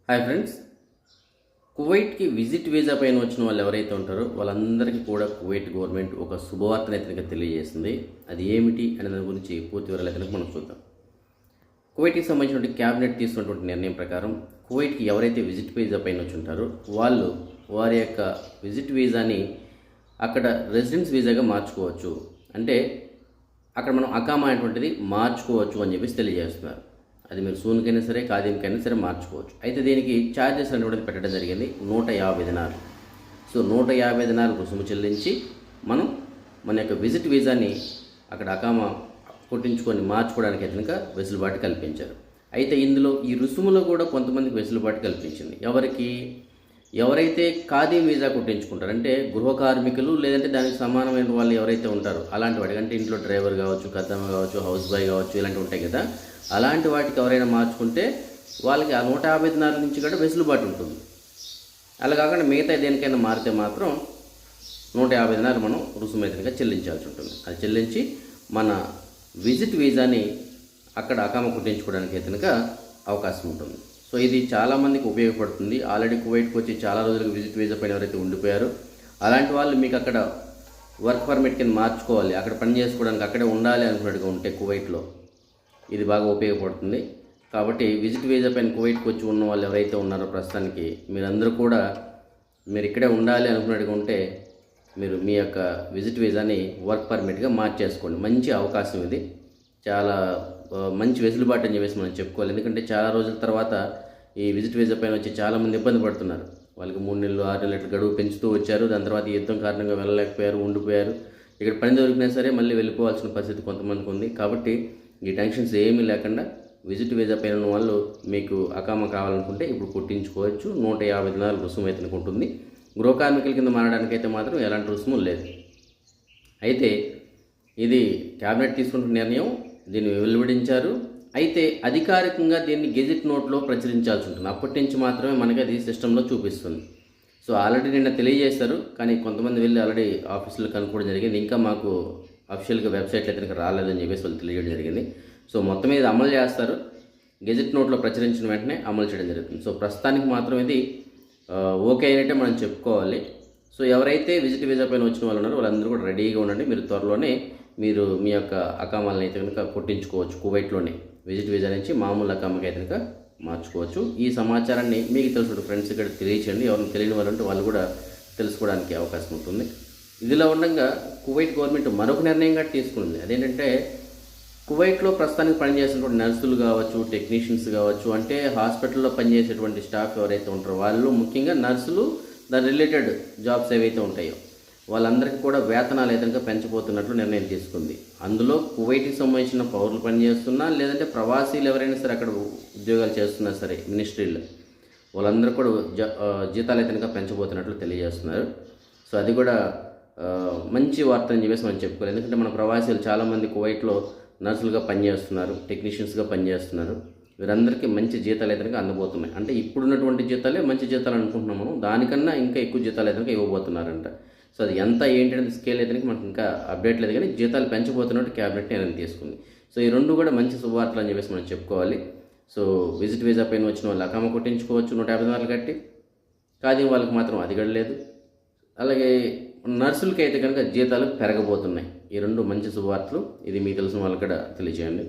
Hi friends, కువైట్కి visit visa పైన వచ్చిన వాళ్ళు ఎవరైతే ఉంటారో వాళ్ళందరికీ కూడా కువైట్ గవర్నమెంట్ ఒక శుభవార్తను అయితే తెలియజేసింది. అది ఏమిటి అనే దాని గురించి పూర్తి వివరాలు అయితే మనం చూద్దాం. కువైట్కి సంబంధించినటువంటి క్యాబినెట్ తీసుకున్నటువంటి నిర్ణయం ప్రకారం కువైట్కి ఎవరైతే విజిట్ వీసా పైన వచ్చి ఉంటారో వాళ్ళు వారి యొక్క విజిట్ వీసాని అక్కడ రెసిడెన్స్ వీసాగా మార్చుకోవచ్చు. అంటే అక్కడ మనం అకామా అనేటువంటిది మార్చుకోవచ్చు అని చెప్పేసి తెలియజేస్తున్నారు. అది మీరు సూన్కైనా సరే కాదీంకైనా సరే మార్చుకోవచ్చు. అయితే దీనికి ఛార్జెస్ అనేటువంటిది పెట్టడం జరిగింది 150 దినాలు. సో 150 దినాలు రుసుము చెల్లించి మనం మన యొక్క విజిట్ వీసాని అక్కడ అకామా కొట్టించుకొని మార్చుకోవడానికి అయితే కనుక వెసులుబాటు కల్పించారు. అయితే ఇందులో ఈ రుసుములో కూడా కొంతమందికి వెసులుబాటు కల్పించింది. ఎవరైతే ఖాదీ వీసా కుట్టించుకుంటారు, అంటే గృహ కార్మికులు లేదంటే దానికి సమానమైన వాళ్ళు ఎవరైతే ఉంటారో అలాంటి వాటికి, అంటే ఇంట్లో డ్రైవర్ కావచ్చు, కద్దమ్మ కావచ్చు, హౌస్ బాయ్ కావచ్చు, ఇలాంటివి ఉంటాయి కదా, అలాంటి వాటికి ఎవరైనా మార్చుకుంటే వాళ్ళకి ఆ 150 దినాల నుంచి కూడా వెసులుబాటు ఉంటుంది. అలా కాకుండా మిగతా దేనికైనా మారితే మాత్రం 150 దినాలు మనం రుసుము అయితే చెల్లించాల్సి ఉంటుంది. అది చెల్లించి మన విజిట్ వీసాని అక్కడ అకామా కుట్టించుకోవడానికి అయితే అవకాశం ఉంటుంది. సో ఇది చాలామందికి ఉపయోగపడుతుంది. ఆల్రెడీ కువైట్కి వచ్చి చాలా రోజులకు విజిట్ వీసా పైన ఎవరైతే ఉండిపోయారో అలాంటి వాళ్ళు మీకు అక్కడ వర్క్ పర్మిట్ కింద మార్చుకోవాలి, అక్కడ పని చేసుకోవడానికి అక్కడే ఉండాలి అనుకున్నట్టుగా ఉంటే కువైట్లో ఇది బాగా ఉపయోగపడుతుంది. కాబట్టి విజిట్ వీసా పైన కువైట్కి వచ్చి ఉన్న వాళ్ళు ఎవరైతే ఉన్నారో ప్రస్తుతానికి మీరందరూ కూడా మీరు ఇక్కడే ఉండాలి అనుకున్నట్టుగా ఉంటే మీరు మీ యొక్క విజిట్ వీసాని వర్క్ పర్మిట్గా మార్చేసుకోండి. మంచి అవకాశం ఇది, చాలా మంచి వెసులుబాటు అని చెప్పేసి మనం చెప్పుకోవాలి. ఎందుకంటే చాలా రోజుల తర్వాత ఈ విజిట్ వీసా పైన వచ్చి చాలామంది ఇబ్బంది పడుతున్నారు. వాళ్ళకి 3 నెలలు 6 నెలలు గడువు పెంచుతూ వచ్చారు. దాని తర్వాత యుద్ధం కారణంగా వెళ్ళలేకపోయారు, ఉండిపోయారు. ఇక్కడ పని దొరికినా సరే మళ్ళీ వెళ్ళిపోవాల్సిన పరిస్థితి కొంతమందికి ఉంది. కాబట్టి ఈ టెన్షన్స్ ఏమీ లేకుండా విజిట్ వీసా పైన ఉన్న వాళ్ళు మీకు అకామా కావాలనుకుంటే ఇప్పుడు కుట్టించుకోవచ్చు. 150 దినాలు రుసుము అయితే ఉంటుంది. గృహ కార్మికుల కింద మారడానికైతే మాత్రం ఎలాంటి రుసుము లేదు. అయితే ఇది క్యాబినెట్ తీసుకుంటున్న నిర్ణయం, దీన్ని వెలువడించారు. అయితే అధికారికంగా దీన్ని గెజిట్ నోట్లో ప్రచురించాల్సి ఉంటుంది. అప్పటి నుంచి మాత్రమే మనకి అది సిస్టంలో చూపిస్తుంది. సో ఆల్రెడీ నిన్న తెలియజేశారు, కానీ కొంతమంది వెళ్ళి ఆల్రెడీ ఆఫీసులో కనుక్కోవడం జరిగింది. ఇంకా మాకు అఫీషియల్గా వెబ్సైట్లో అయితే రాలేదని చెప్పేసి వాళ్ళు తెలియజేయడం జరిగింది. సో మొత్తం మీద అమలు చేస్తారు. గెజిట్ నోట్లో ప్రచురించిన వెంటనే అమలు చేయడం జరుగుతుంది. సో ప్రస్తుతానికి మాత్రం ఇది ఓకే అయినట్టే మనం చెప్పుకోవాలి. సో ఎవరైతే విజిట్ వీసా పైన వచ్చిన వాళ్ళు ఉన్నారో వాళ్ళందరూ కూడా రెడీగా ఉండండి. మీరు త్వరలోనే మీరు మీ యొక్క అకామాలను అయితే కనుక కొట్టించుకోవచ్చు. కువైట్లోనే విజిట్ వీసా నుంచి మామూలు అకామాకి అయితే కనుక మార్చుకోవచ్చు. ఈ సమాచారాన్ని మీకు తెలిసిన ఫ్రెండ్స్ ఇక్కడ తెలియచేయండి. ఎవరిని తెలియని వాళ్ళు ఉంటే వాళ్ళు కూడా తెలుసుకోవడానికి అవకాశం ఉంటుంది. ఇదిలా ఉండగా కువైట్ గవర్నమెంట్ మరొక నిర్ణయం కూడా తీసుకుంది. అదేంటంటే కువైట్లో ప్రస్తుతానికి పనిచేసేటువంటి నర్సులు కావచ్చు, టెక్నీషియన్స్ కావచ్చు, అంటే హాస్పిటల్లో పనిచేసేటువంటి స్టాఫ్ ఎవరైతే ఉంటారో వాళ్ళు, ముఖ్యంగా నర్సులు, దాని రిలేటెడ్ జాబ్స్ ఏవైతే ఉంటాయో వాళ్ళందరికీ కూడా వేతనాలు అయితే పెంచబోతున్నట్లు నిర్ణయం తీసుకుంది. అందులో కువైట్కి సంబంధించిన పౌరులు పనిచేస్తున్నా లేదంటే ప్రవాసీలు ఎవరైనా సరే అక్కడ ఉద్యోగాలు చేస్తున్నా సరే మినిస్ట్రీలో వాళ్ళందరూ కూడా జీతాలు అయితే పెంచబోతున్నట్లు తెలియజేస్తున్నారు. సో అది కూడా మంచి వార్త అని చెప్పేసి మనం చెప్పుకోవాలి. ఎందుకంటే మన ప్రవాసీలు చాలామంది కువైట్లో నర్సులుగా పనిచేస్తున్నారు, టెక్నీషియన్స్గా పనిచేస్తున్నారు. వీరందరికీ మంచి జీతాలు అయితే అందబోతున్నాయి. అంటే ఇప్పుడున్నటువంటి జీతాలే మంచి జీతాలు అనుకుంటున్నాం మనం, దానికన్నా ఇంకా ఎక్కువ జీతాలు అయితే ఇవ్వబోతున్నారంట. సో అది ఎంత ఏంటి అనేది స్కేల్ అయితే మనకు ఇంకా అప్డేట్ లేదు, కానీ జీతాలు పెంచబోతున్నట్టు క్యాబినెట్ నిర్ణయం తీసుకుంది. సో ఈ రెండు కూడా మంచి శుభవార్తలు అని చెప్పేసి మనం చెప్పుకోవాలి. సో విజిట్ వీసా పైన వచ్చిన వాళ్ళు అకామా కొట్టించుకోవచ్చు 150 దినాలు కట్టి, కానీ వాళ్ళకి మాత్రం అది కూడా లేదు. అలాగే నర్సులకి అయితే కనుక జీతాలు పెరగబోతున్నాయి. ఈ రెండు మంచి శుభవార్తలు. ఇది మీకు తెలిసిన వాళ్ళకి కూడా తెలియజేయండి.